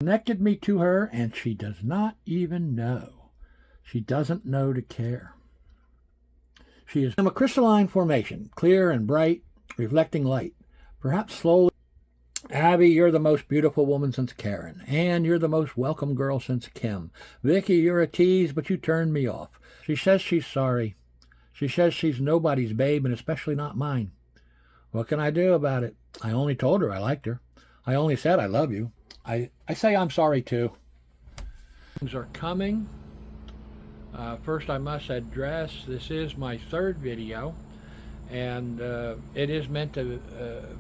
Connected me to her, and she does not even know. She doesn't know to care. She is a crystalline formation, clear and bright, reflecting light. Perhaps slowly. Abby, you're the most beautiful woman since Karen. Ann, you're the most welcome girl since Kim. Vicky, you're a tease, but you turned me off. She says she's sorry. She says she's nobody's babe, and especially not mine. What can I do about it? I only told her I liked her. I only said I love you. I say I'm sorry too. Things are coming. First I must address, this is my third video, and it is meant to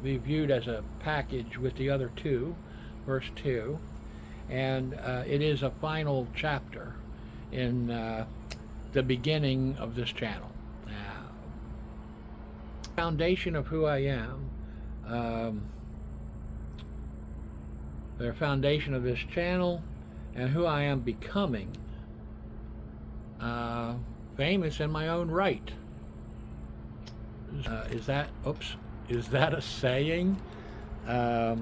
be viewed as a package with the other two, first two, and it is a final chapter in the beginning of this channel. Foundation of who I am, the foundation of this channel, and who I am becoming, famous in my own right. Is that a saying? If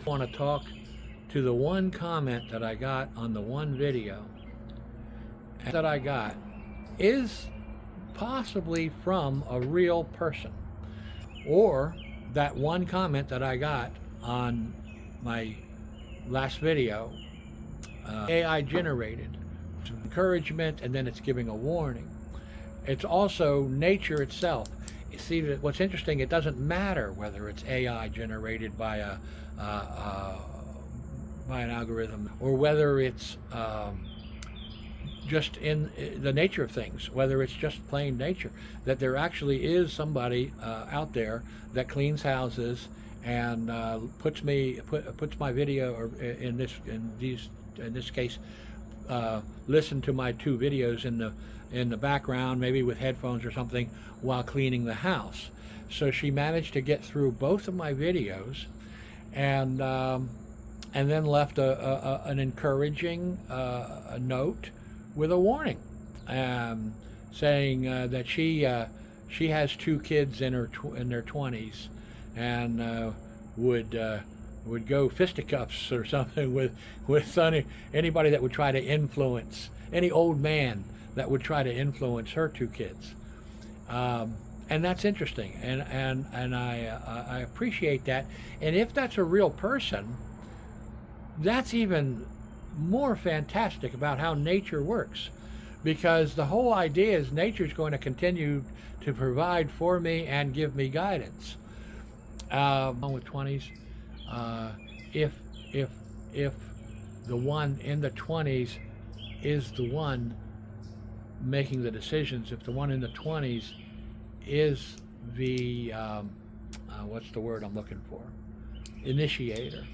I want to talk to the one comment that I got on the one video that I got is possibly from a real person, or that one comment that I got on my last video, AI generated. It's encouragement, and then it's giving a warning. It's also nature itself. You see, what's interesting, it doesn't matter whether it's AI generated by an algorithm, or whether it's just in the nature of things, whether it's just plain nature, that there actually is somebody out there that cleans houses and puts my video, or in this case, listen to my two videos in the background, maybe with headphones or something, while cleaning the house. So she managed to get through both of my videos, and then left an encouraging note with a warning, saying that she has two kids in their 20s, and would go fisticuffs or something with anybody that would try to influence, any old man that would try to influence her two kids. And that's interesting, and I appreciate that. And if that's a real person, that's even more fantastic about how nature works, because the whole idea is nature's going to continue to provide for me and give me guidance. With 20s, if the one in the 20s is the one making the decisions, if the one in the 20s is the what's the word I'm looking for, initiator,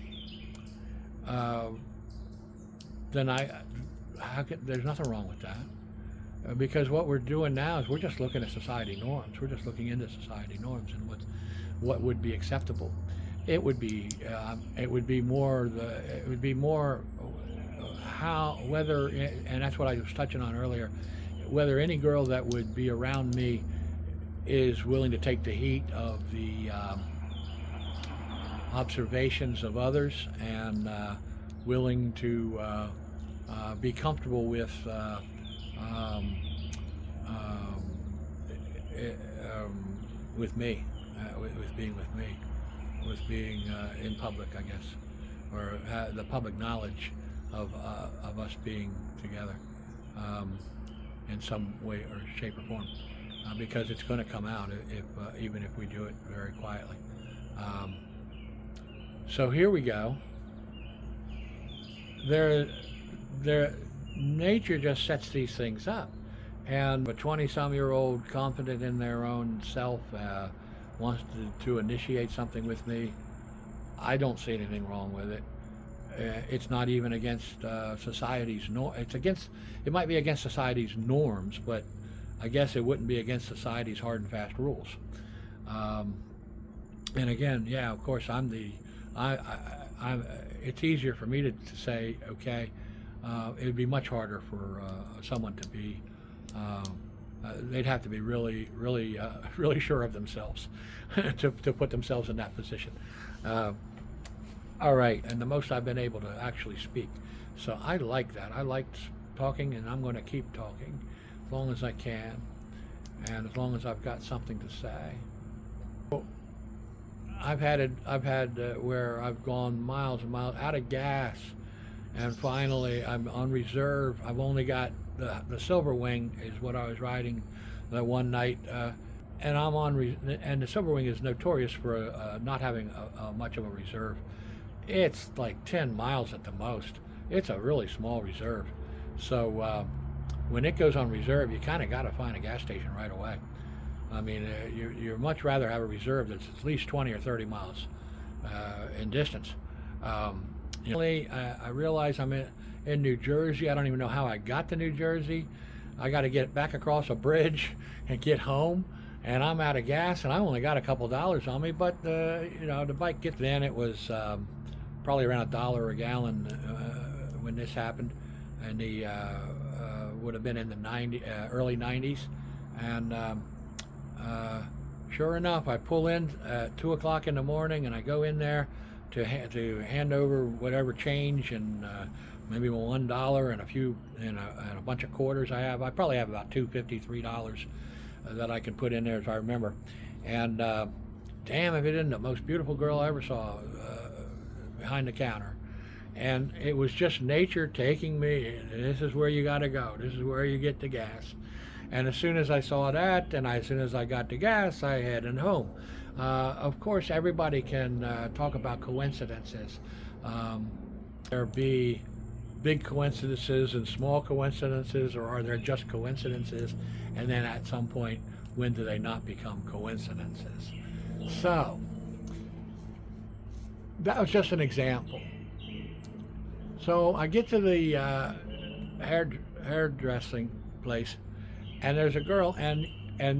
then there's nothing wrong with that, because what we're doing now is we're just looking at society norms. We're just looking into society norms and what would be acceptable. It would be more how, whether, and that's what I was touching on earlier, whether any girl that would be around me is willing to take the heat of the observations of others, and willing to be comfortable with me, with being with me, with being in public, I guess, or the public knowledge of us being together in some way or shape or form, because it's going to come out even if we do it very quietly. So here we go. Nature just sets these things up, and a 20-some-year-old confident in their own self wants to initiate something with me. I don't see anything wrong with it. It's not even against society's it might be against society's norms, but I guess it wouldn't be against society's hard and fast rules. And again, yeah, of course, it's easier for me to say, okay, it would be much harder for someone to be, they'd have to be really, really, really sure of themselves to put themselves in that position. All right, and the most I've been able to actually speak. So I like that. I like talking, and I'm going to keep talking as long as I can, and as long as I've got something to say. I've had where I've gone miles and miles out of gas, and finally I'm on reserve. I've only got the Silver Wing is what I was riding that one night, and and the Silver Wing is notorious for not having much of a reserve. It's like 10 miles at the most. It's a really small reserve. So when it goes on reserve, you kind of got to find a gas station right away. I mean, you'd much rather have a reserve that's at least 20 or 30 miles in distance. I realize I'm in New Jersey. I don't even know how I got to New Jersey. I got to get back across a bridge and get home, and I'm out of gas, and I only got a couple dollars on me. But the bike gets. Then it was probably around $1 a gallon when this happened, and the would have been in the early 90s, and sure enough, I pull in at 2 o'clock in the morning, and I go in there to hand over whatever change and maybe $1 and a bunch of quarters I have. I probably have about $2.53 that I can put in there if I remember. And damn if it isn't the most beautiful girl I ever saw behind the counter. And it was just nature taking me. This is where you got to go. This is where you get the gas. And as soon as I saw that, and as soon as I got the gas, I headed home. Of course, everybody can talk about coincidences. There be big coincidences and small coincidences, or are there just coincidences? And then at some point, when do they not become coincidences? So, that was just an example. So I get to the hairdressing place, and there's a girl, and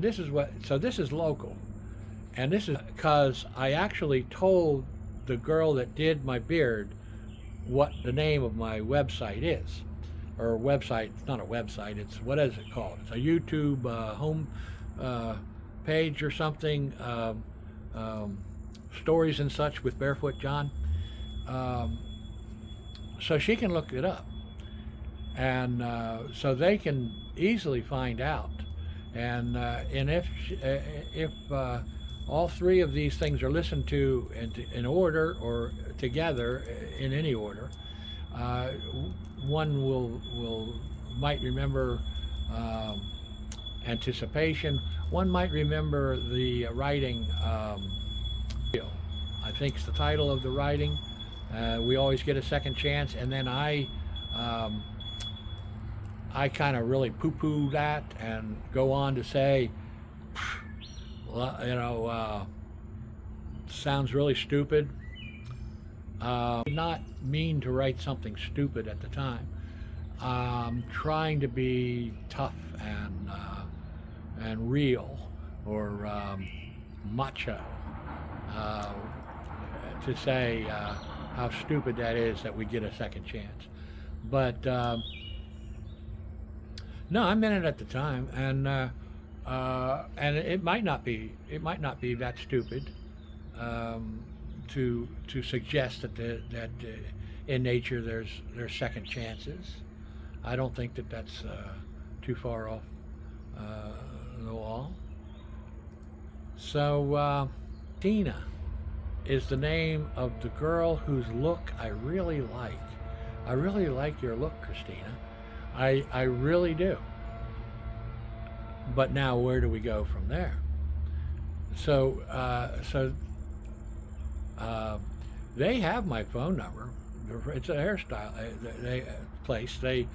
this is local, and this is because I actually told the girl that did my beard what the name of my website is, or website. It's not a website. It's, what is it called? It's a YouTube home page or something. Stories and such with Barefoot John. So she can look it up, and so they can easily find out. And if all three of these things are listened to in order or together in any order, one might remember anticipation. One might remember the writing. I think it's the title of the writing. We always get a second chance, and then I kind of really poo-poo that and go on to say, sounds really stupid. I did not mean to write something stupid at the time. Trying to be tough and real, or macho, to say how stupid that is that we get a second chance. But no, I meant it at the time, and it might not be that stupid to suggest that in nature there's second chances. I don't think that's too far off the wall. So Tina is the name of the girl whose look I really like. I really like your look, Christina. I really do. But now where do we go from there? So they have my phone number. It's a hairstyle place. They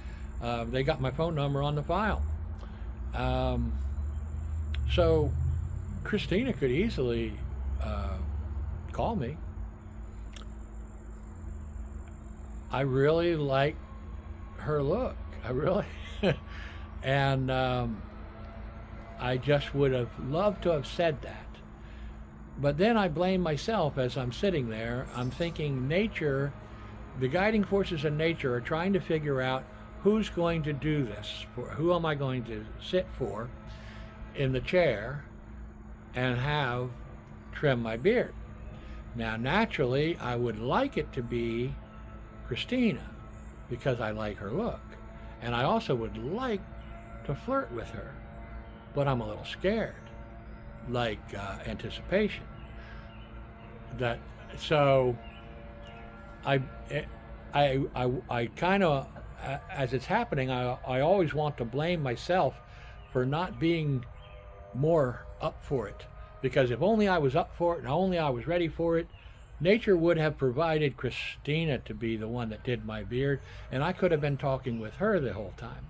got my phone number on the file. So Christina could easily call me. I really like her look. I really and I just would have loved to have said that. But then I blame myself as I'm sitting there. I'm thinking nature, the guiding forces in nature are trying to figure out who's going to do this. Who am I going to sit for in the chair and have trim my beard? Now, naturally, I would like it to be Christina because I like her look. And I also would like to flirt with her, but I'm a little scared, like anticipation. That so I I kind of, as it's happening, I always want to blame myself for not being more up for it. Because if only I was up for it and only I was ready for it, nature would have provided Christina to be the one that did my beard, and I could have been talking with her the whole time.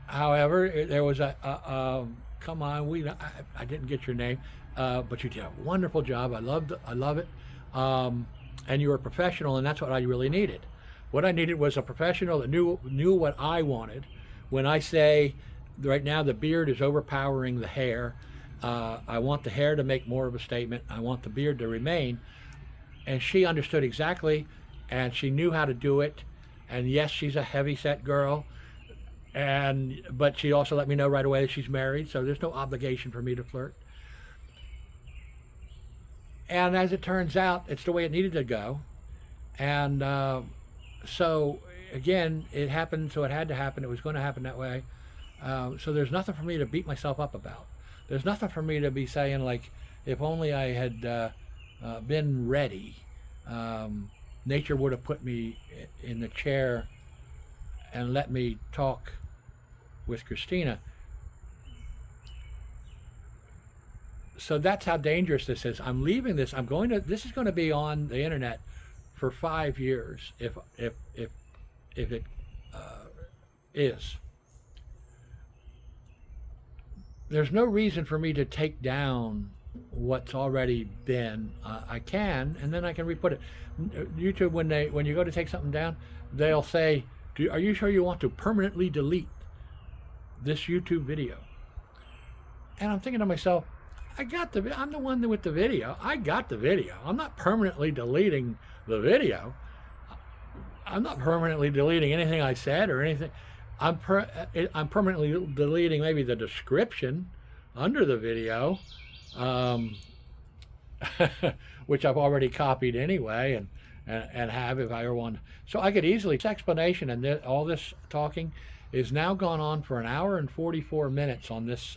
However, there was come on, I didn't get your name, but you did a wonderful job. I love it, and you were a professional, and that's what I really needed. What I needed was a professional that knew what I wanted. When I say right now the beard is overpowering the hair, I want the hair to make more of a statement. I want the beard to remain, and she understood exactly, and she knew how to do it. And yes, she's a heavy-set girl. But she also let me know right away that she's married, so there's no obligation for me to flirt. And as it turns out, it's the way it needed to go. And so again, it happened, so it had to happen. It was going to happen that way. So there's nothing for me to beat myself up about. There's nothing for me to be saying like, if only I had been ready, nature would have put me in the chair and let me talk with Christina. So that's how dangerous this is. I'm leaving this. This is going to be on the internet for 5 years if it is. There's no reason for me to take down what's already been. I can, and then I can re-put it. YouTube, when you go to take something down, they'll say, are you sure you want to permanently delete this YouTube video? And I'm thinking to myself, I'm the one with the video. I got the video. I'm not permanently deleting the video. I'm not permanently deleting anything I said or anything. I'm permanently deleting maybe the description under the video, which I've already copied anyway, and have if I ever want. So I could easily, this explanation and all this talking is now gone on for 1 hour and 44 minutes on this,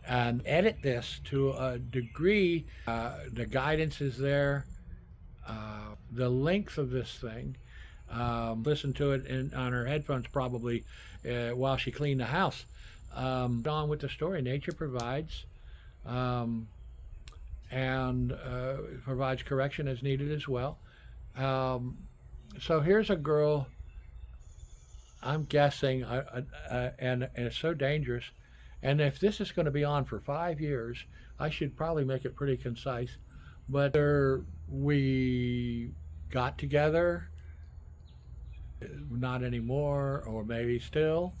and edit this to a degree. The guidance is there, the length of this thing. Listen to it on her headphones probably while she cleaned the house. On with the story. Nature provides, and provides correction as needed as well. So here's a girl, I'm guessing, and it's so dangerous. And if this is going to be on for 5 years, I should probably make it pretty concise. But we got together, not anymore, or maybe still.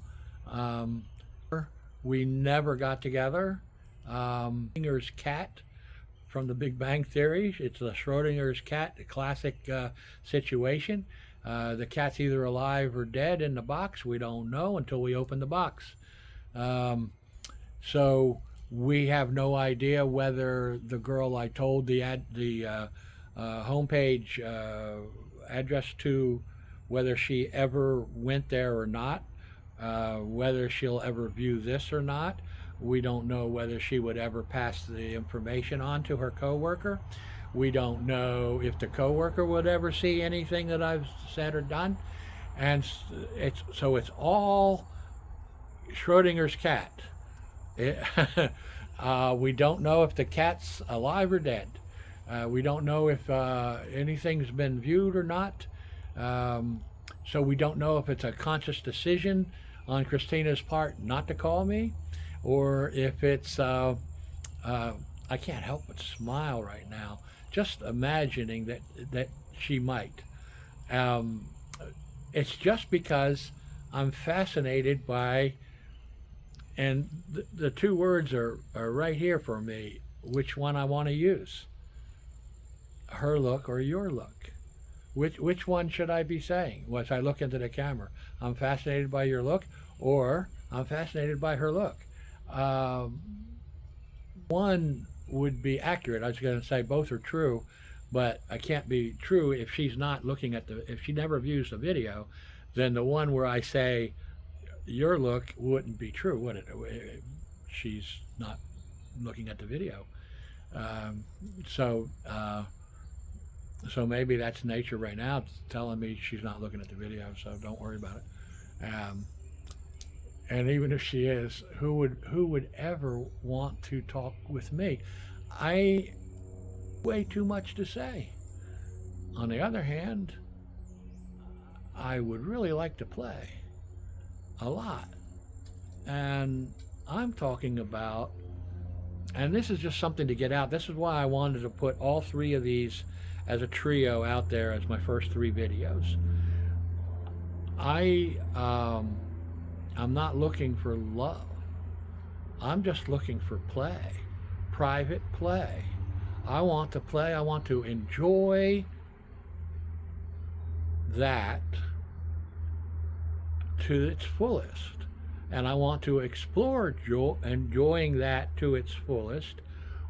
We never got together. Schrodinger's cat from the Big Bang Theory. It's the Schrodinger's cat, a classic situation. The cat's either alive or dead in the box. We don't know until we open the box. So we have no idea whether the girl I told the homepage address to, whether she ever went there or not, whether she'll ever view this or not. We don't know whether she would ever pass the information on to her coworker. We don't know if the coworker would ever see anything that I've said or done. And it's all Schrodinger's cat. We don't know if the cat's alive or dead. We don't know if anything's been viewed or not. So we don't know if it's a conscious decision on Christina's part not to call me, or if it's, I can't help but smile right now, just imagining that she might. It's just because I'm fascinated by, and the two words are right here for me, which one I want to use. Her look or your look. Which one should I be saying? As I look into the camera, I'm fascinated by your look, or I'm fascinated by her look. One would be accurate. I was going to say both are true, but I can't be true if she's not looking at if she never views the video, then the one where I say your look wouldn't be true, would it? She's not looking at the video. Um, so, so maybe that's nature right now telling me she's not looking at the video, so don't worry about it. And even if she is, who would ever want to talk with me? I way too much to say. On the other hand, I would really like to play a lot. And I'm talking about, and this is just something to get out. This is why I wanted to put all three of these as a trio out there as my first three videos. I'm not looking for love. I'm just looking for play, private play. I want to play. I want to enjoy that to its fullest. And I want to explore enjoying that to its fullest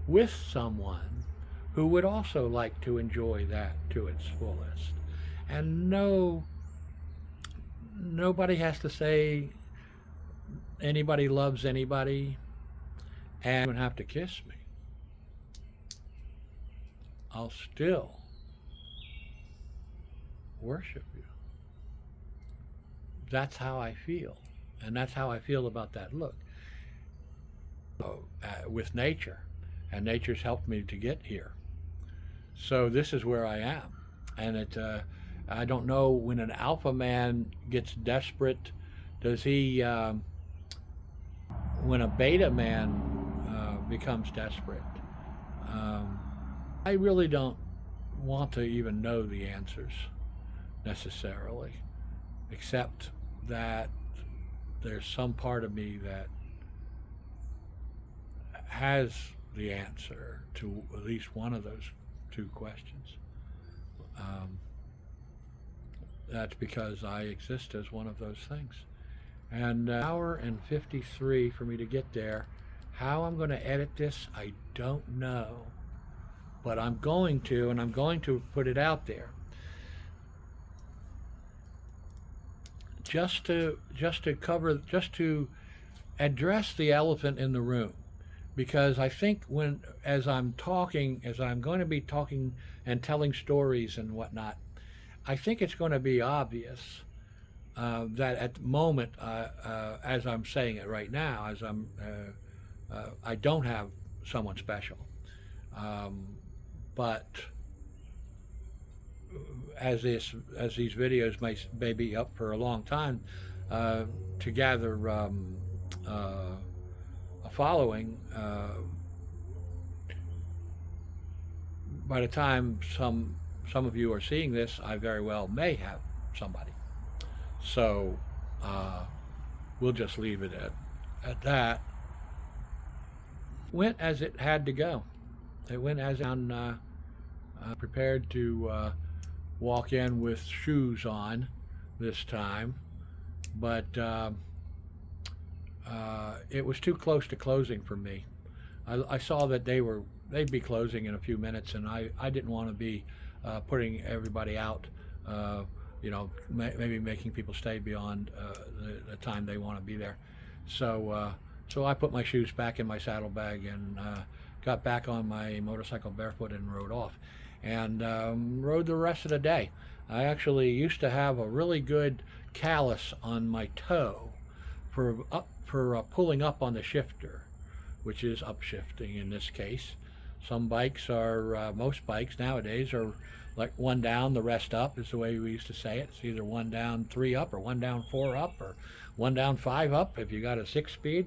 with someone who would also like to enjoy that to its fullest. And nobody has to say anybody loves anybody and even have to kiss me. I'll still worship you. That's how I feel. And that's how I feel about that look with nature. And nature's helped me to get here. So this is where I am. And I don't know, when an alpha man gets desperate, does he, when a beta man becomes desperate, I really don't want to even know the answers necessarily, except that there's some part of me that has the answer to at least one of those two questions. That's because I exist as one of those things. And an hour and 53 for me to get there. How I'm going to edit this, I don't know. But I'm going to, and I'm going to put it out there. Just to address the elephant in the room. Because I think as I'm going to be talking and telling stories and whatnot, I think it's going to be obvious that at the moment, as I'm saying it right now, I don't have someone special. But as these videos may be up for a long time, to gather a following, by the time some of you are seeing this, I very well may have somebody. So we'll just leave it at that. Went as it had to go. It went as I'm prepared to walk in with shoes on this time, but it was too close to closing for me. I saw that they'd be closing in a few minutes, and I didn't want to be putting everybody out, maybe making people stay beyond the time they want to be there. So I put my shoes back in my saddlebag and got back on my motorcycle barefoot and rode off, and rode the rest of the day. I actually used to have a really good callus on my toe for pulling up on the shifter, which is upshifting in this case. Some bikes are, most bikes nowadays are like one down, the rest up is the way we used to say it. It's either one down, 3 up, or one down, 4 up, or one down, 5 up if you got a 6-speed.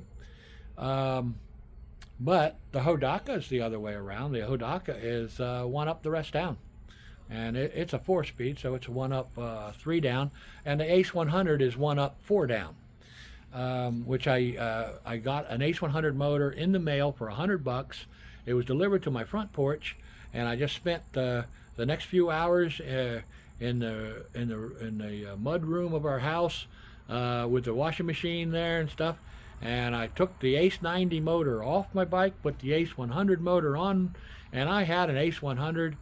But the Hodaka is the other way around. The Hodaka is 1 up, the rest down. And it's a 4-speed, so it's 1 up, 3 down. And the Ace 100 is 1 up, 4 down. Which I got an Ace 100 motor in the mail for $100. It was delivered to my front porch, and I just spent the next few hours in the mud room of our house with the washing machine there and stuff. and I took the Ace 90 motor off my bike, put the Ace 100 motor on, and I had an Ace 100,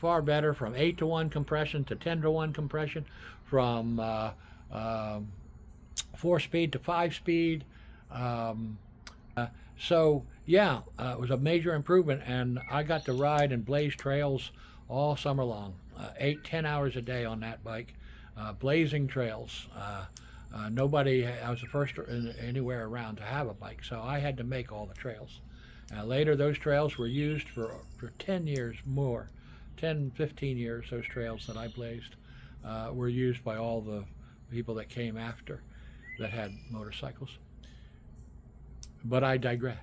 far better, from 8-to-1 compression to 10-to-1 compression, from 4-speed to 5-speed. So yeah, it was a major improvement, and I got to ride and blaze trails all summer long, 8-10 hours a day on that bike, blazing trails. Nobody, I was the first anywhere around to have a bike, so I had to make all the trails. Later, those trails were used for 10 years more, 10, 15 years. Those trails that I blazed were used by all the people that came after that had motorcycles. But I digress.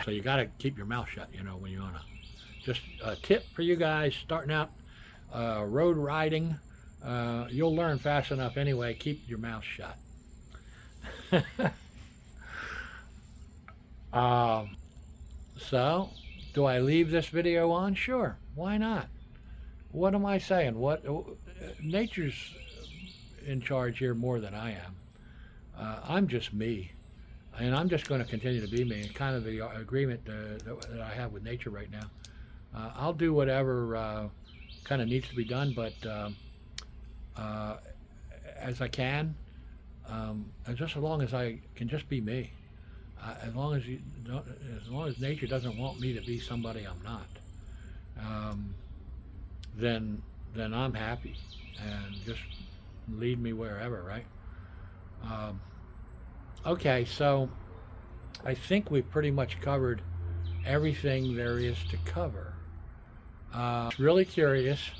So you got to keep your mouth shut, you know, when you want to. Just a tip for you guys starting out road riding. You'll learn fast enough anyway. Keep your mouth shut. So, do I leave this video on? Sure. Why not? What am I saying? Nature's in charge here more than I am. I'm just me. And I'm just going to continue to be me. And kind of the agreement that I have with nature right now. I'll do whatever kind of needs to be done, but as I can, and just as long as I can just be me. As long as nature doesn't want me to be somebody I'm not, then I'm happy, and just lead me wherever, right? Okay, so I think we've pretty much covered everything there is to cover. Really curious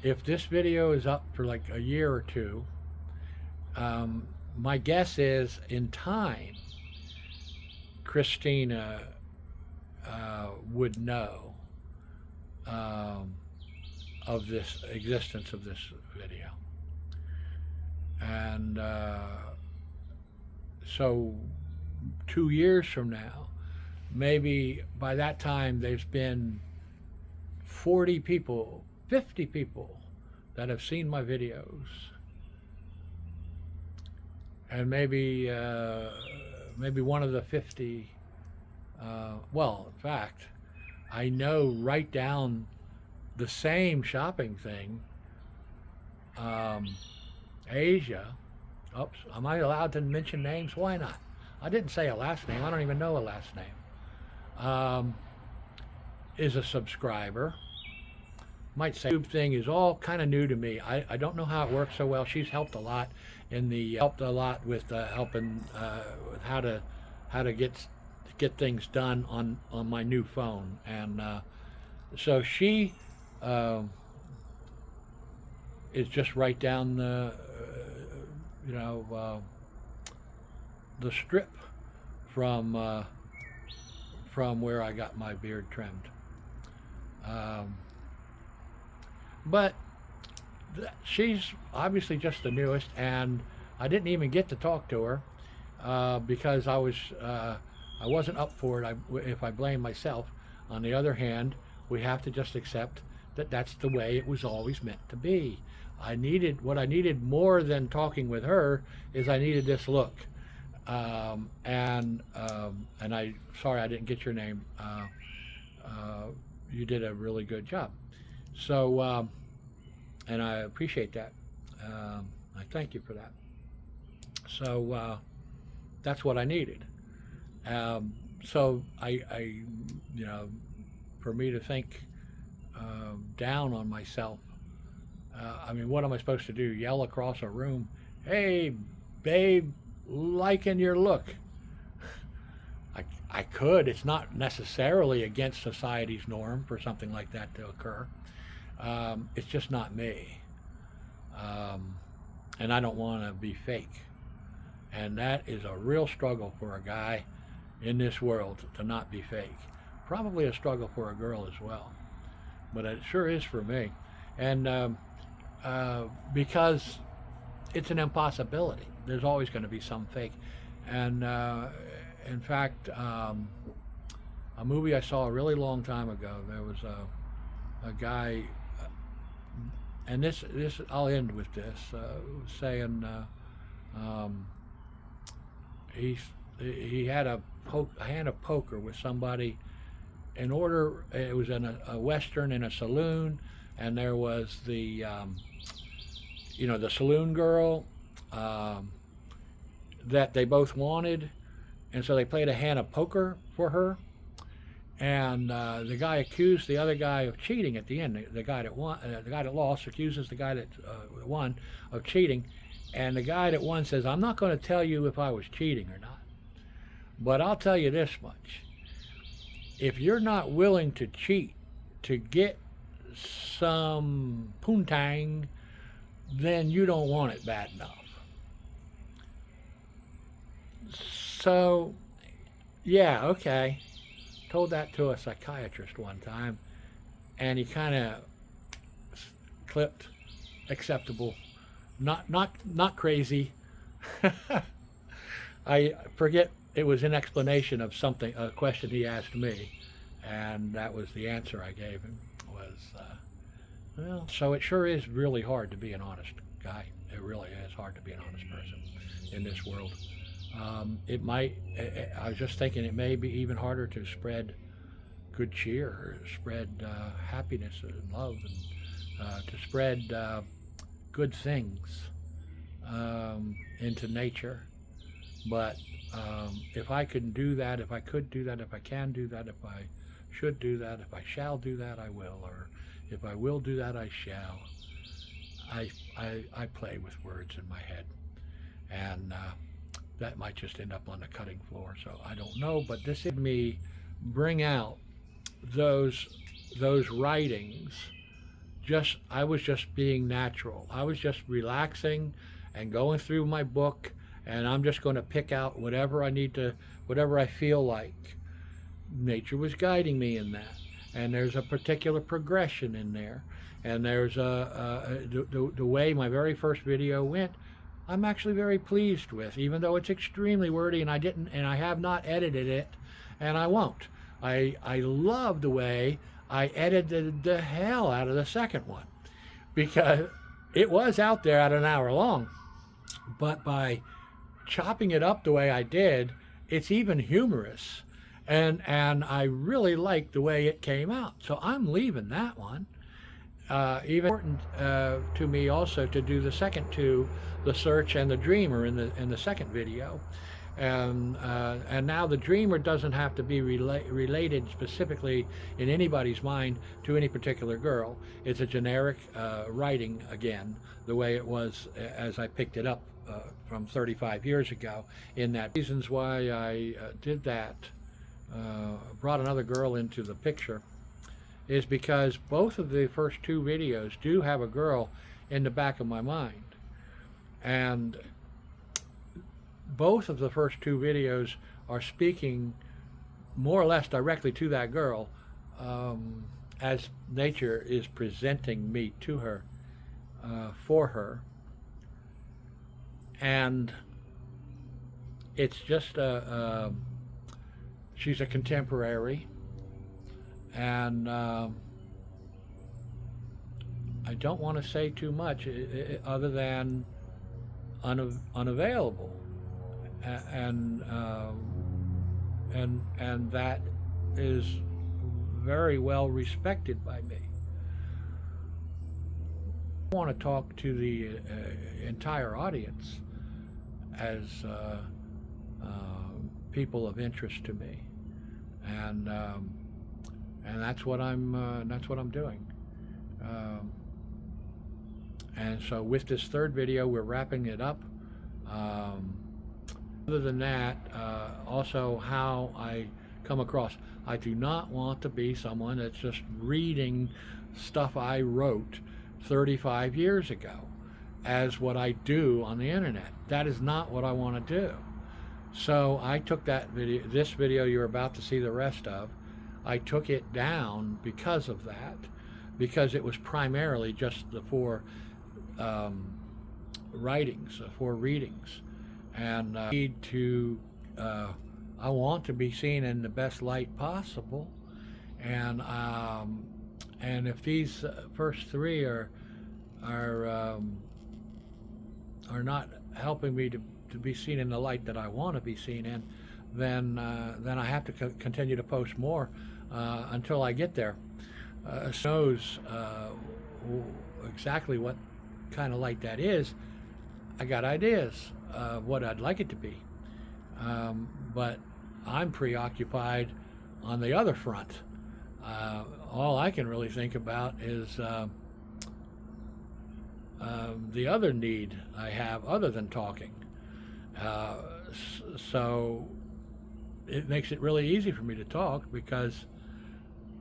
if this video is up for like a year or two. My guess is in time, Christina would know of this existence of this video, and so 2 years from now, maybe by that time there's been 40 people, 50 people that have seen my videos, and maybe one of the 50, well, in fact, I know right down the same shopping thing, Asia. Oops, am I allowed to mention names? Why not? I didn't say a last name. I don't even know a last name. Is a subscriber. Might say the YouTube thing is all kind of new to me. I don't know how it works so well. She's helped a lot helped a lot with helping with how to get things done on my new phone, and so she is just right down the the strip from where I got my beard trimmed. But she's obviously just the newest, and I didn't even get to talk to her because I wasn't up for it. If I blame myself. On the other hand, we have to just accept that that's the way it was always meant to be. What I needed more than talking with her is I needed this look, and sorry I didn't get your name. You did a really good job, so and I appreciate that. I thank you for that. So that's what I needed. So I for me to think down on myself. I mean, what am I supposed to do? Yell across a room, "Hey, babe, liking your look." I could. It's not necessarily against society's norm for something like that to occur. It's just not me. And I don't want to be fake. And that is a real struggle for a guy in this world, to not be fake. Probably a struggle for a girl as well. But it sure is for me. And because it's an impossibility. There's always going to be some fake. And in fact, a movie I saw a really long time ago, there was a guy, and this I'll end with this, saying he had a hand of poker with somebody. In order, it was in a western in a saloon, and there was the the saloon girl that they both wanted, and so they played a hand of poker for her. And the guy accused the other guy of cheating at the end. The guy that won, the guy that lost, accuses the guy that won of cheating, and the guy that won says, "I'm not going to tell you if I was cheating or not, but I'll tell you this much: if you're not willing to cheat to get some poontang, then you don't want it bad enough." So, yeah, okay. Told that to a psychiatrist one time, and he kind of clipped acceptable, not crazy. I forget, it was an explanation of something, a question he asked me, and that was the answer I gave him. Well, so it sure is really hard to be an honest guy. It really is hard to be an honest person in this world. It might, I was just thinking, it may be even harder to spread good cheer, or spread happiness and love, and to spread good things into nature. But if I can do that, if I could do that, if I can do that, if I should do that, if I shall do that, I will, or if I will do that, I shall. I play with words in my head, and that might just end up on the cutting floor, so I don't know. But this made me bring out those writings. I was just being natural. I was just relaxing and going through my book, and I'm just going to pick out whatever I need to, whatever I feel like. Nature was guiding me in that, and there's a particular progression in there, and there's the way my very first video went, I'm actually very pleased with, even though it's extremely wordy, and I have not edited it, and I won't. I love the way I edited the hell out of the second one, because it was out there at an hour long, but by chopping it up the way I did, it's even humorous, and I really like the way it came out. So I'm leaving that one. Even important to me also to do the second two, the search and the dreamer, in the second video, and now the dreamer doesn't have to be related specifically in anybody's mind to any particular girl. It's a generic writing again, the way it was as I picked it up from 35 years ago. In that, reasons why I did that, brought another girl into the picture, is because both of the first two videos do have a girl in the back of my mind. And both of the first two videos are speaking more or less directly to that girl, as nature is presenting me to her, for her. And it's just she's a contemporary, and I don't want to say too much other than unavailable, and that is very well respected by me. I want to talk to the entire audience as people of interest to me, and that's what I'm doing. And so with this third video, we're wrapping it up. Other than that, also how I come across. I do not want to be someone that's just reading stuff I wrote 35 years ago as what I do on the internet. That is not what I want to do. So I took that video, this video you're about to see the rest of, I took it down because of that, because it was primarily just the four writings, four readings, and I want to be seen in the best light possible, and if these first three are not helping me to to be seen in the light that I want to be seen in, then I have to continue to post more until I get there. Knows exactly what kind of light that is. I got ideas of what I'd like it to be, but I'm preoccupied on the other front. All I can really think about is the other need I have other than talking. So it makes it really easy for me to talk because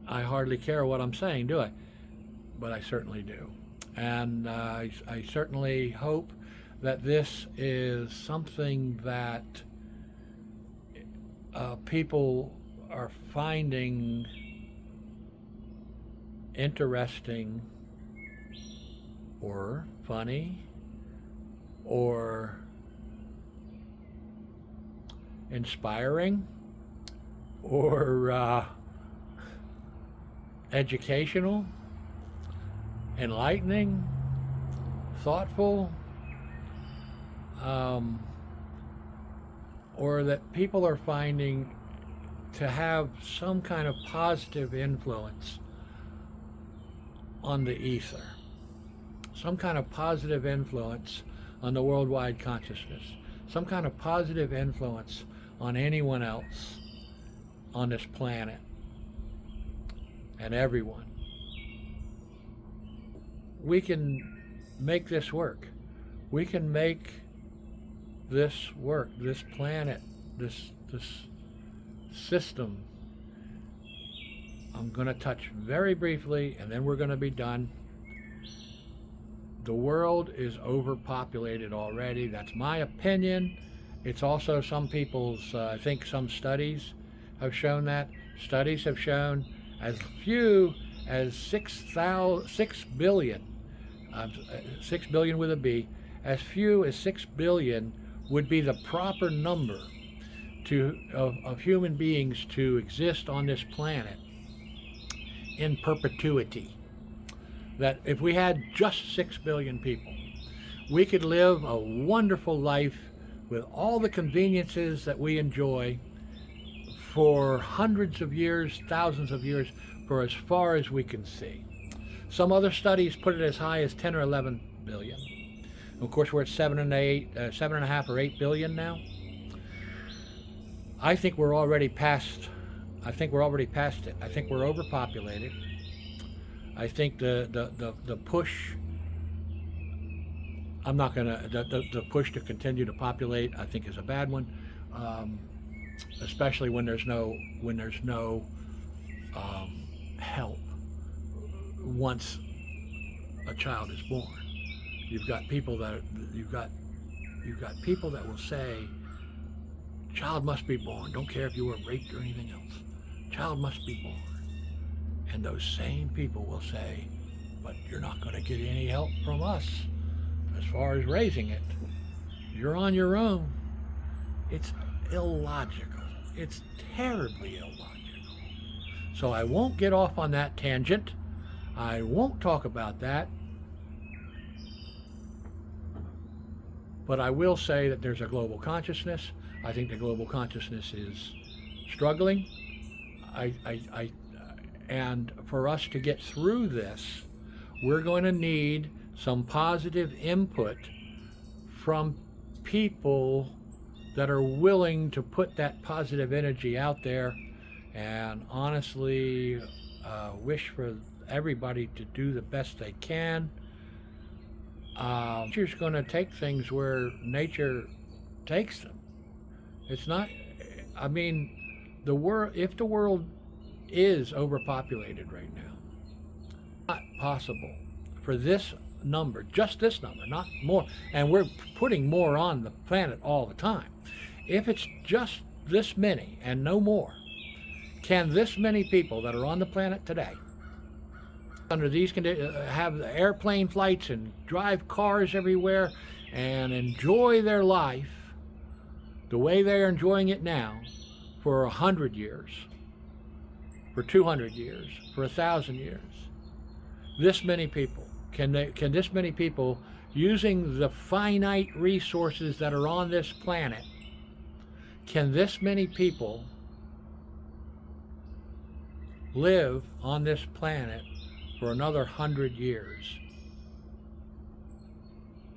I hardly care what I'm saying, do I? But I certainly do. And I certainly hope that this is something that people are finding interesting or funny or inspiring or educational, enlightening, thoughtful, or that people are finding to have some kind of positive influence on the ether, some kind of positive influence on the worldwide consciousness, some kind of positive influence on anyone else on this planet and everyone. We can make this work. We can make this work, this planet, this system. I'm going to touch very briefly and then we're going to be done. The world is overpopulated already. That's my opinion. It's also some people's, I think some studies have shown that. Studies have shown as few as 6 billion, 6 billion with a B, as few as 6 billion would be the proper number of human beings to exist on this planet in perpetuity. That if we had just 6 billion people, we could live a wonderful life with all the conveniences that we enjoy for hundreds of years, thousands of years, for as far as we can see. Some other studies put it as high as 10 or 11 billion. Of course, we're at 7.5 or 8 billion now. I think we're already past. I think we're already past it. I think we're overpopulated. I think the push. I'm not gonna. The push to continue to populate, I think, is a bad one, especially when there's no help once a child is born. You've got people that people that will say, child must be born. Don't care if you were raped or anything else. Child must be born. And those same people will say, but you're not going to get any help from us as far as raising it. You're on your own. It's illogical. It's terribly illogical. So I won't get off on that tangent. I won't talk about that. But I will say that there's a global consciousness. I think the global consciousness is struggling. And for us to get through this, we're going to need some positive input from people that are willing to put that positive energy out there, and honestly wish for everybody to do the best they can. Nature's going to take things where nature takes them. It's not, I mean, if the world is overpopulated right now, not possible for this number, just this number, not more, and we're putting more on the planet all the time. If it's just this many and no more, can this many people that are on the planet today, under these conditions, have airplane flights and drive cars everywhere and enjoy their life the way they're enjoying it now for 100 years, for 200 years, for 1,000 years? This many people, can this many people using the finite resources that are on this planet, can this many people live on this planet for another 100 years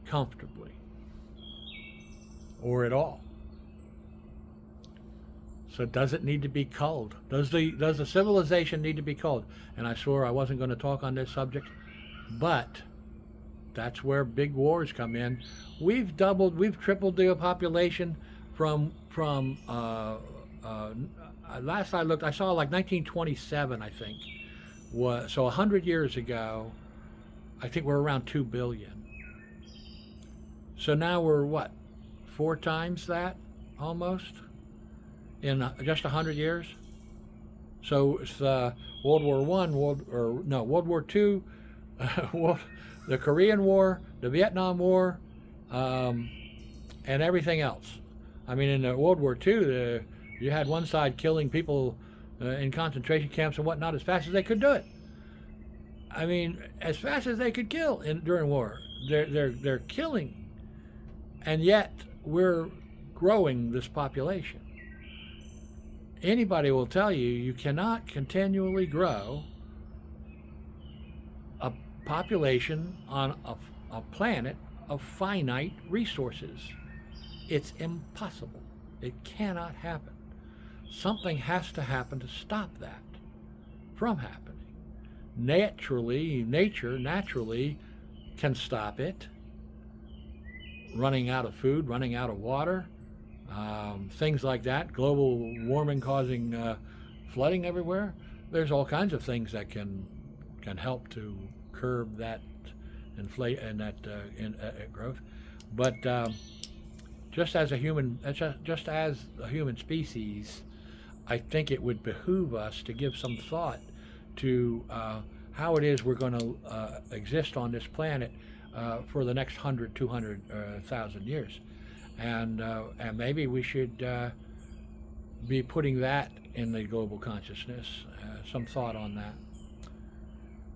comfortably, or at all? So does it need to be culled? Does the civilization need to be culled? And I swore I wasn't going to talk on this subject, but that's where big wars come in. We've tripled the population from last I looked, I saw like 1927, I think. So 100 years ago, I think we're around 2 billion. So now we're what, 4 times that almost in just 100 years? So it's World War One, World War Two, the Korean War, the Vietnam War, and everything else. I mean, in the World War II, you had one side killing people in concentration camps and whatnot as fast as they could do it. I mean, as fast as they could kill during war. They're killing, and yet we're growing this population. Anybody will tell you you cannot continually grow a population on a planet of finite resources. It's impossible. It cannot happen. Something has to happen to stop that from happening. Nature naturally can stop it. Running out of food, running out of water, things like that, global warming causing flooding everywhere. There's all kinds of things that can help to curb that growth. But just as a human species, I think it would behoove us to give some thought to how it is we're going to exist on this planet for the next 100, 200, 1,000 years. And maybe we should be putting that in the global consciousness, some thought on that.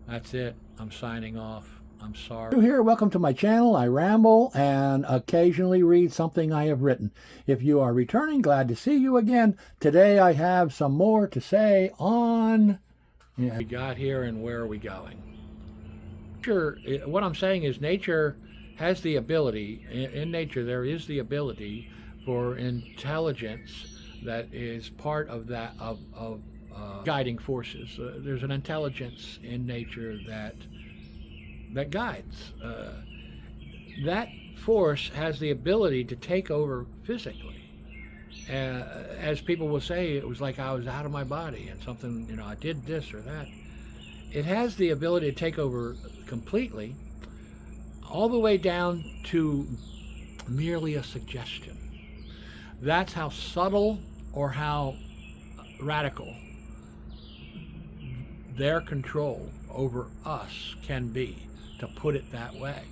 That's it. I'm signing off. I'm sorry. Here, welcome to my channel. I ramble and occasionally read something I have written. If you are returning, glad to see you again. Today I have some more to say on we got here and where are we going. Sure, what I'm saying is nature has the ability, in nature there is the ability for intelligence that is part of that guiding forces. There's an intelligence in nature that guides. That force has the ability to take over physically. As people will say, it was like I was out of my body and something, I did this or that. It has the ability to take over completely, all the way down to merely a suggestion. That's how subtle or how radical their control over us can be, to put it that way.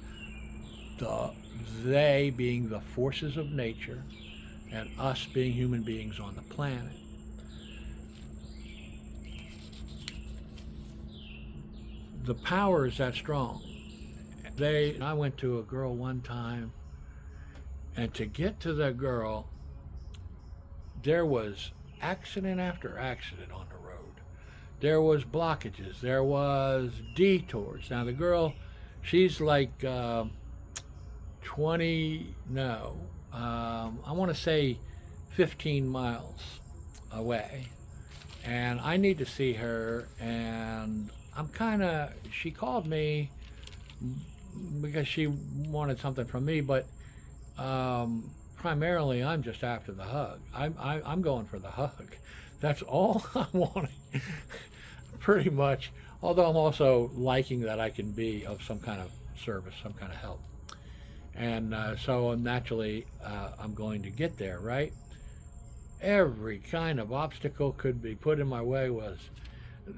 They being the forces of nature and us being human beings on the planet. The power is that strong. I went to a girl one time, and to get to the girl, there was accident after accident on the road. There was blockages, there was detours. Now the girl, she's like I want to say 15 miles away, and I need to see her, and she called me because she wanted something from me, but primarily I'm just after the hug. I'm going for the hug. That's all I'm wanting, pretty much, although I'm also liking that I can be of some kind of service, some kind of help. And so naturally I'm going to get there, right? Every kind of obstacle could be put in my way.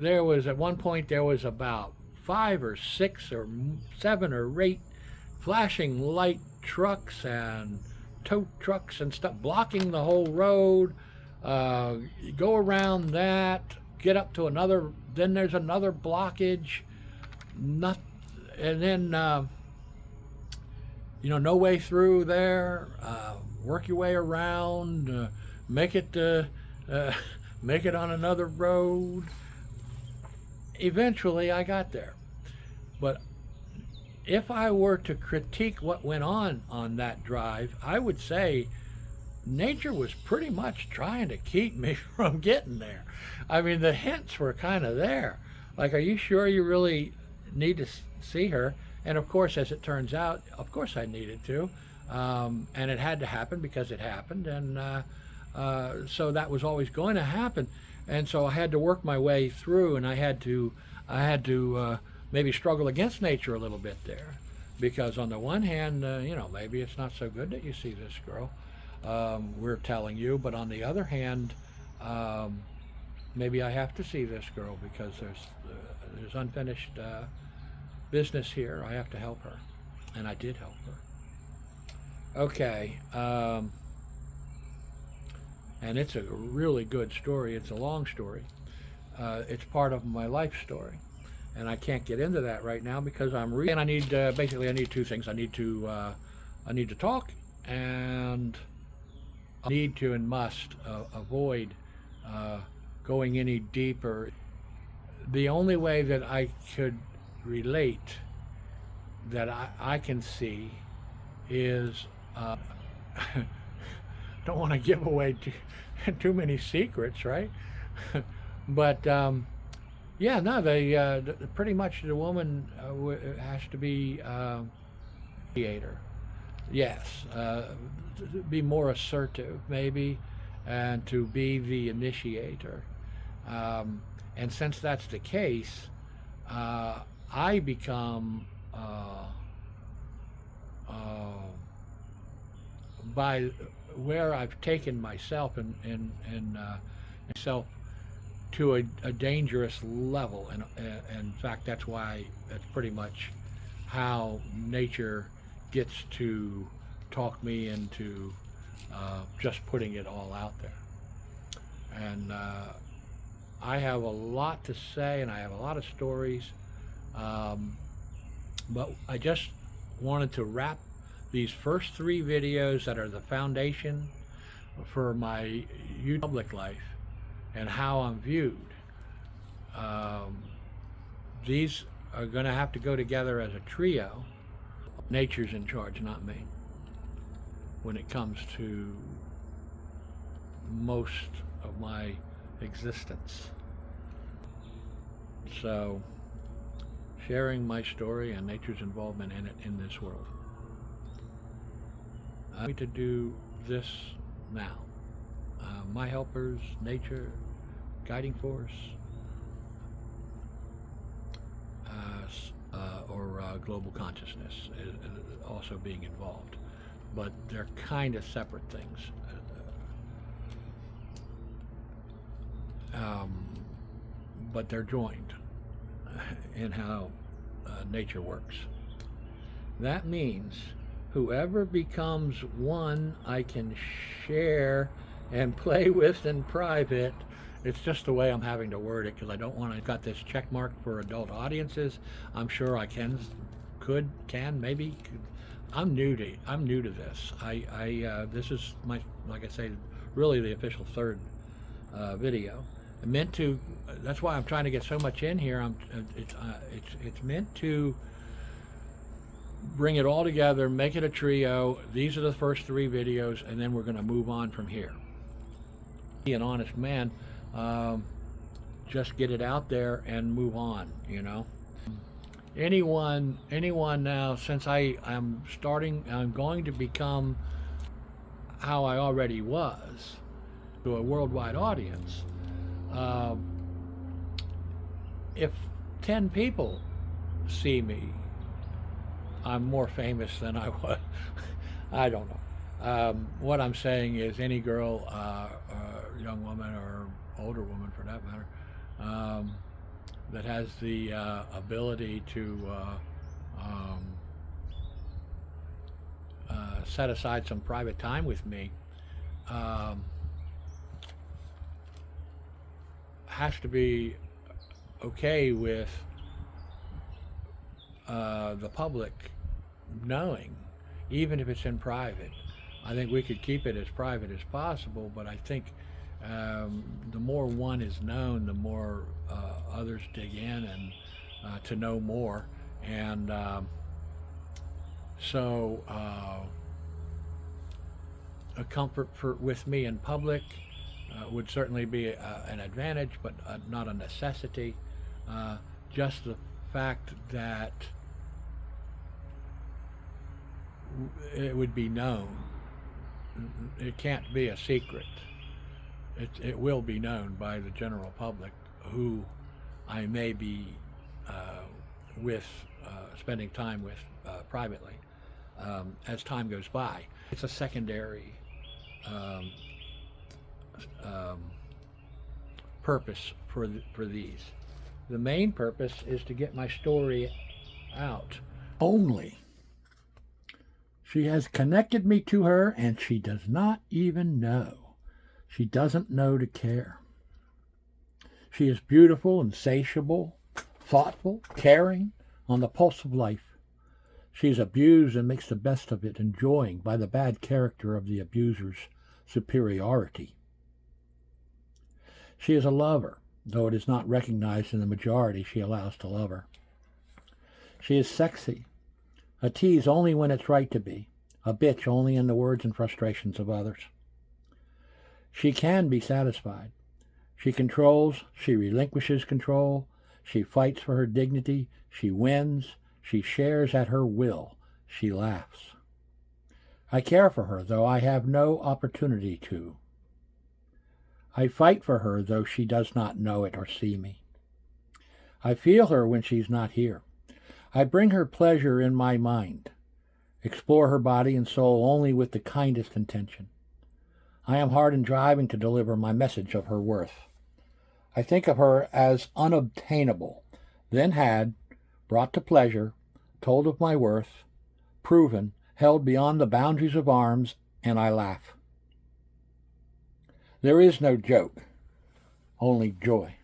At one point there was about 5 or 6 or 7 or 8 flashing light trucks and tow trucks and stuff blocking the whole road. Go around that, get up to another, then there's another blockage, and then no way through there. Work your way around. Make it uh, make it on another road. Eventually, I got there. But if I were to critique what went on that drive, I would say nature was pretty much trying to keep me from getting there. I mean, the hints were kind of there. Like, are you sure you really need to see her? And of course, as it turns out, of course I needed to. And it had to happen because it happened. And so that was always going to happen. And so I had to work my way through, and I had to maybe struggle against nature a little bit there. Because on the one hand, maybe it's not so good that you see this girl. We're telling you, but on the other hand, maybe I have to see this girl because there's unfinished business here. I have to help her, and I did help her. Okay, and it's a really good story. It's a long story. It's part of my life story, and I can't get into that right now because I'm reading. And I need basically I need two things. I need to talk, and I need to and must avoid going any deeper. The only way that I could relate that I can see is don't want to give away too many secrets, right? But yeah, no, they pretty much the woman has to be creator. Yes, be more assertive, maybe, and to be the initiator. And since that's the case, I become by where I've taken myself and myself to a dangerous level, and in fact that's pretty much how nature gets to talk me into just putting it all out there. And I have a lot to say, and I have a lot of stories, but I just wanted to wrap these first 3 videos that are the foundation for my public life and how I'm viewed. These are going to have to go together as a trio. Nature's in charge, not me, when it comes to most of my existence. So, sharing my story and nature's involvement in it in this world. I need to do this now. My helpers, nature, guiding force, or global consciousness is also being involved. But they're kind of separate things. But they're joined in how nature works. That means whoever becomes one I can share and play with in private. It's just the way I'm having to word it because I don't want to got this check mark for adult audiences. I'm sure I maybe. I'm new to this. This is my, like I say, really the official 3rd video. I'm meant to. That's why I'm trying to get so much in here. It's meant to bring it all together, make it a trio. These are the first 3 videos, and then we're going to move on from here. Be an honest man. Just get it out there and move on. Anyone now, since I'm going to become how I already was to a worldwide audience. If 10 people see me, I'm more famous than I was. I don't know. What I'm saying is any girl, young woman or older woman for that matter, that has the ability to set aside some private time with me has to be okay with the public knowing. even if it's in private. I think we could keep it as private as possible, but I think the more one is known, the more others dig in and to know more. And so a comfort with me in public would certainly be an advantage, but not a necessity. Just the fact that it would be known. It can't be a secret. It will be known by the general public who I may be with, spending time with privately as time goes by. It's a secondary purpose for these. The main purpose is to get my story out. Only. She has connected me to her, and she does not even know. She doesn't know to care. She is beautiful, insatiable, thoughtful, caring, on the pulse of life. She is abused and makes the best of it, enjoying by the bad character of the abuser's superiority. She is a lover, though it is not recognized in the majority she allows to love her. She is sexy, a tease only when it's right to be, a bitch only in the words and frustrations of others. She can be satisfied. She controls, she relinquishes control, she fights for her dignity, she wins, she shares at her will, she laughs. I care for her, though I have no opportunity to. I fight for her, though she does not know it or see me. I feel her when she's not here. I bring her pleasure in my mind, explore her body and soul only with the kindest intention. I am hard in driving to deliver my message of her worth. I think of her as unobtainable, then had, brought to pleasure, told of my worth, proven, held beyond the boundaries of arms, and I laugh. There is no joke, only joy.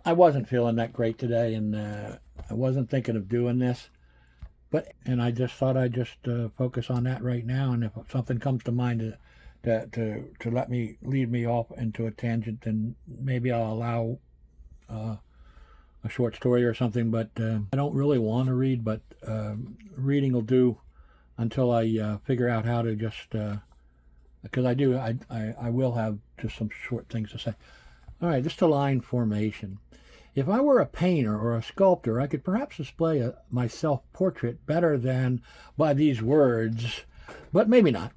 I wasn't feeling that great today, and I wasn't thinking of doing this, and I just thought I'd just focus on that right now, and if something comes to mind to lead me off into a tangent, then maybe I'll allow a short story or something, but I don't really want to read, but reading will do until I figure out how to just, because I will have just some short things to say. All right, crystalline formation. If I were a painter or a sculptor, I could perhaps display my self-portrait better than by these words, but maybe not.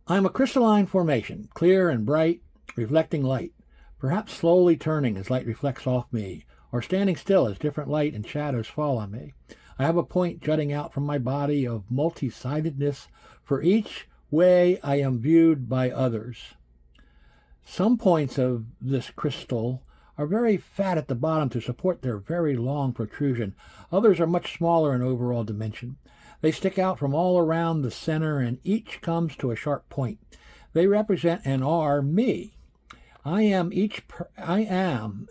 I am a crystalline formation, clear and bright, reflecting light, perhaps slowly turning as light reflects off me, or standing still as different light and shadows fall on me. I have a point jutting out from my body of multi-sidedness for each way I am viewed by others. Some points of this crystal are very fat at the bottom to support their very long protrusion. Others are much smaller in overall dimension. They stick out from all around the center, and each comes to a sharp point. They represent and are me. I am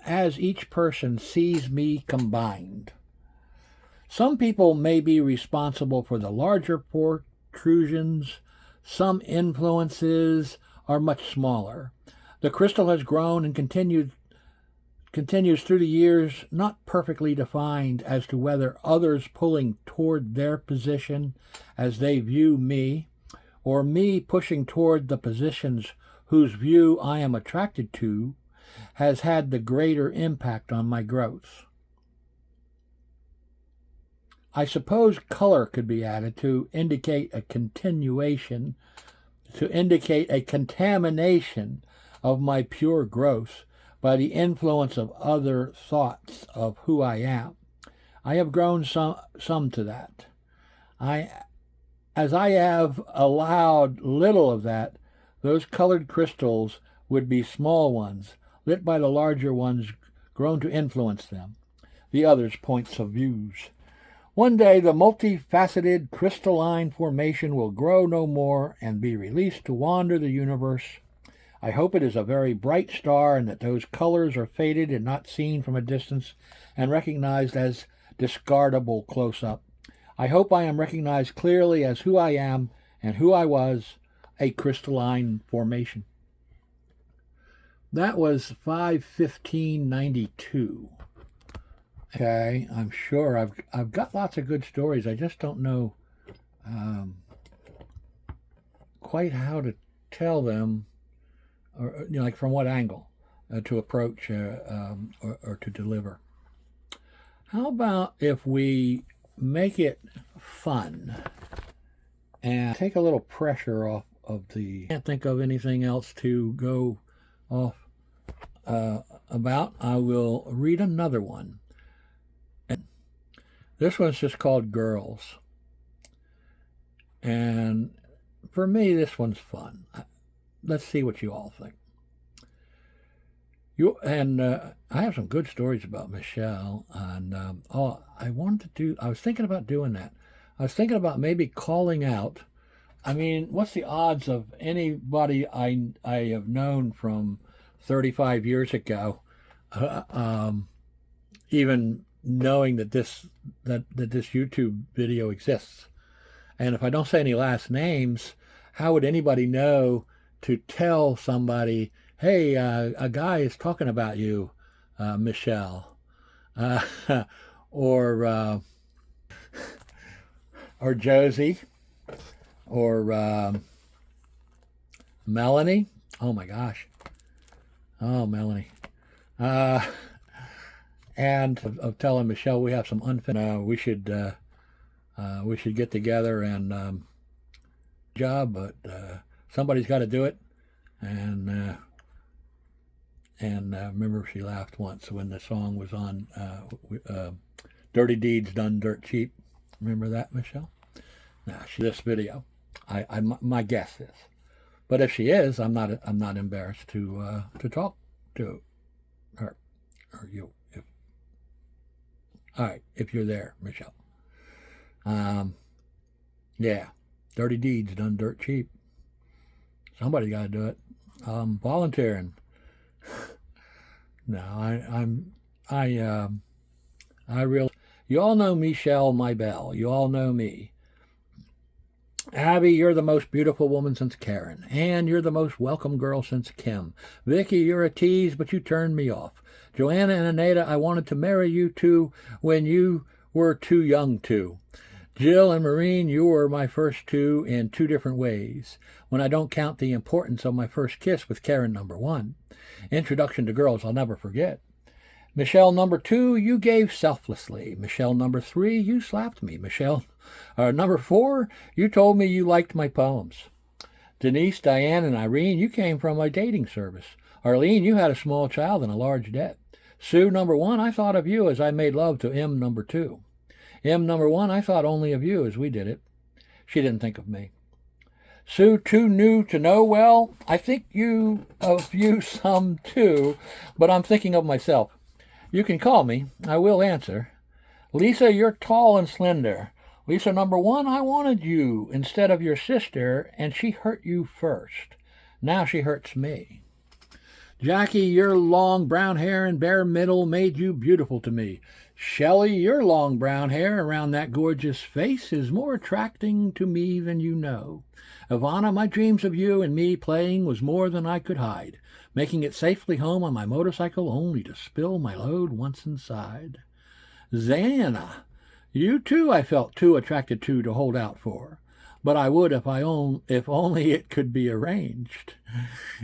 as each person sees me combined. Some people may be responsible for the larger protrusions. Some influences are much smaller. The crystal has grown and continues through the years, not perfectly defined as to whether others pulling toward their position as they view me, or me pushing toward the positions whose view I am attracted to, has had the greater impact on my growth. I suppose color could be added to indicate a contamination of my pure growth by the influence of other thoughts of who I am. I have grown some to that. As I have allowed little of that, those colored crystals would be small ones, lit by the larger ones grown to influence them, the others' points of views. One day the multifaceted crystalline formation will grow no more and be released to wander the universe. I hope it is a very bright star and that those colors are faded and not seen from a distance and recognized as discardable close-up. I hope I am recognized clearly as who I am and who I was, a crystalline formation. That was 5/15/92. Okay, I'm sure I've got lots of good stories. I just don't know quite how to tell them, or like from what angle to approach or to deliver. How about if we make it fun and take a little pressure off of the... Can't think of anything else to go off about. I will read another one. And this one's just called Girls. And for me, this one's fun. Let's see what you all think. I have some good stories about Michelle, and I was thinking about doing that. I was thinking about maybe calling out. I mean, what's the odds of anybody I have known from 35 years ago even knowing that this YouTube video exists? And if I don't say any last names, how would anybody know to tell somebody, hey, a guy is talking about you, Michelle, or Josie, or Melanie? Oh my gosh. Oh, Melanie. And of telling Michelle we have some unfinished. We should get together and job, but somebody's got to do it. And remember, she laughed once when the song was on, "Dirty Deeds Done Dirt Cheap." Remember that, Michelle? Now, this video, my guess is, but if she is, I'm not embarrassed to talk to her or you. All right, if you're there, Michelle. Yeah, dirty deeds done dirt cheap. Somebody got to do it. Volunteering. No, I really. You all know Michelle Maybell. You all know me. Abby, you're the most beautiful woman since Karen. Ann, you're the most welcome girl since Kim. Vicky, you're a tease, but you turned me off. Joanna and Aneta, I wanted to marry you too when you were too young to. Jill and Maureen, you were my first two in two different ways, when I don't count the importance of my first kiss with Karen number 1. Introduction to girls I'll never forget. Michelle number 2, you gave selflessly. Michelle number 3, you slapped me. Michelle number 4, you told me you liked my poems. Denise, Diane, and Irene, you came from a dating service. Arlene, you had a small child and a large debt. Sue number 1, I thought of you as I made love to M number 2. M number 1, I thought only of you as we did it. She didn't think of me. Sue, too new to know well, I think of you some too, but I'm thinking of myself. You can call me. I will answer. Lisa, you're tall and slender. Lisa number 1, I wanted you instead of your sister, and she hurt you first. Now she hurts me. Jackie, your long brown hair and bare middle made you beautiful to me. Shelley, your long brown hair around that gorgeous face is more attracting to me than you know. Ivana, my dreams of you and me playing was more than I could hide, making it safely home on my motorcycle only to spill my load once inside. Xana, you too I felt too attracted to hold out for, but I would if only it could be arranged.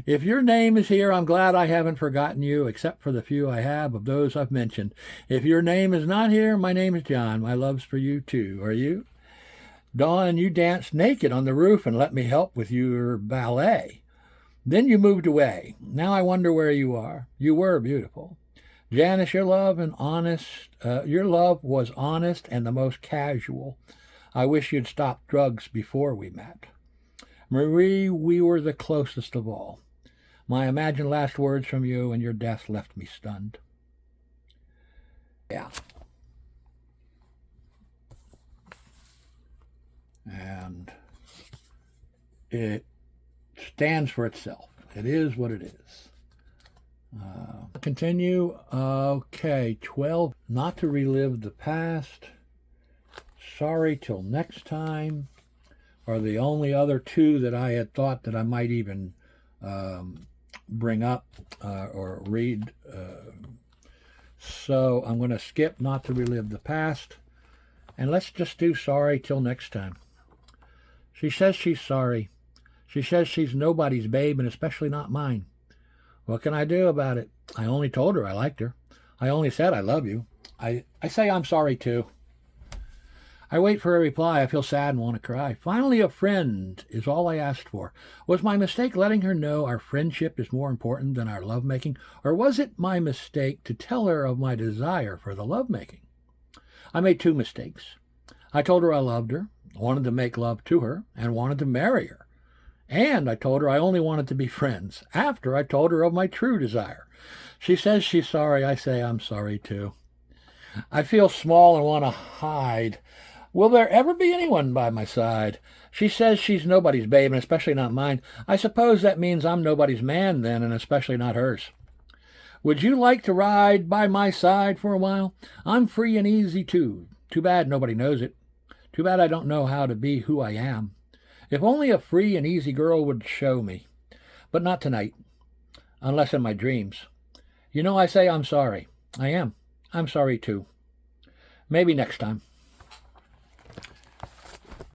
If your name is here, I'm glad I haven't forgotten you, except for the few I have of those I've mentioned. If your name is not here, my name is John. My love's for you too. Are you? Dawn, you danced naked on the roof and let me help with your ballet. Then you moved away. Now I wonder where you are. You were beautiful. Janice, your love was honest and the most casual. I wish you'd stopped drugs before we met. Marie, we were the closest of all. My imagined last words from you and your death left me stunned. Yeah. And it stands for itself. It is what it is. Continue. Okay, 12. Not to relive the past. Sorry till next time are the only other two that I had thought that I might even bring up or read. So I'm going to skip not to relive the past. And let's just do sorry till next time. She says she's sorry. She says she's nobody's babe, and especially not mine. What can I do about it? I only told her I liked her. I only said I love you. I say I'm sorry too. I wait for a reply. I feel sad and want to cry. Finally, a friend is all I asked for. Was my mistake letting her know our friendship is more important than our lovemaking? Or was it my mistake to tell her of my desire for the lovemaking? I made two mistakes. I told her I loved her, wanted to make love to her, and wanted to marry her. And I told her I only wanted to be friends, after I told her of my true desire. She says she's sorry. I say I'm sorry too. I feel small and want to hide. Will there ever be anyone by my side? She says she's nobody's babe, and especially not mine. I suppose that means I'm nobody's man then, and especially not hers. Would you like to ride by my side for a while? I'm free and easy too. Too bad nobody knows it. Too bad I don't know how to be who I am. If only a free and easy girl would show me. But not tonight, unless in my dreams. You know, I say I'm sorry. I am. I'm sorry too. Maybe next time.